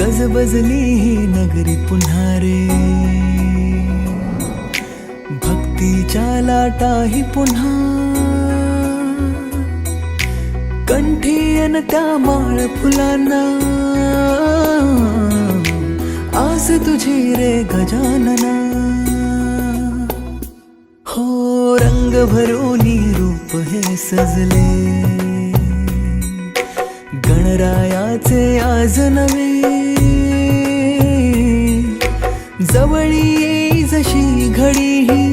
गजबजली ही नगरी पुन्हा रे, भक्तीच्या लाटाही पुन्हा, कंठी अन त्या माळ फुलांना, आस तुझी रे गजानना. हो रंग भरूनी रूप हे सजले, गणरायाचे आज नवे, जवळी येई जशी घडी ही,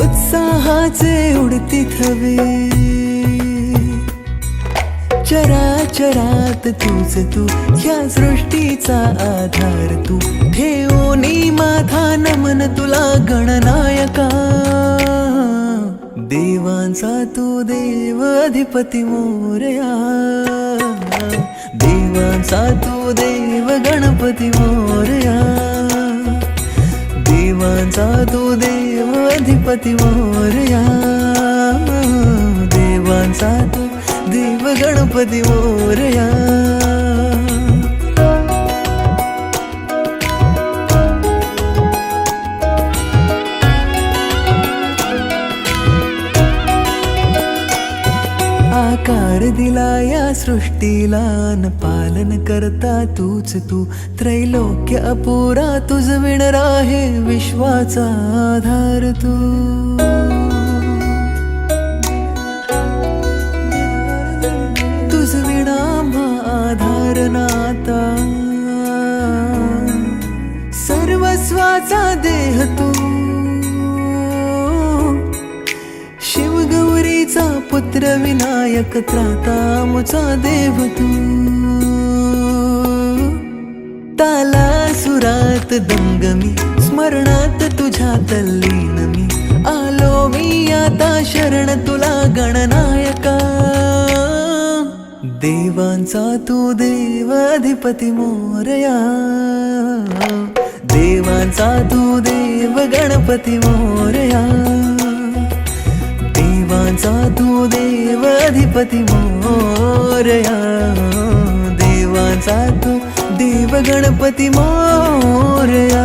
उत्साहाचे उडती थवे. चराचरात तूच तू, ह्या सृष्टीचा आधार तू, ठेवोनी माझा नमन तुला गणनायका. देवांचा तू देव अधिपती मोरया, देवांचा तू देव गणपती मोरया, देवांचा तू देव अधिपती मोरया, देवांचा तू देव गणपती मोरया. आकार दिला या सृष्टीला न पालन करता तूच तू, त्रैलोक्य अपुरा तुझ विण राहे विश्वाचा आधार तू. तुझ विणा आधार नाता, सर्वस्वाचा देह तू, शिवगौरीचा पुत्र विनायक त्राता मुचा देव तू. ताला सुरात दंगमी, स्मरणात तुझ्या तल्लीन मी, आलो मी आता शरण तुला गणनायका. देवांचा तू देव अधिपती मोरया, देवांचा तू देव गणपती मोरया, देवांचा तू देव अधिपती मोरया, देवांचा तू देव गणपती मोरया.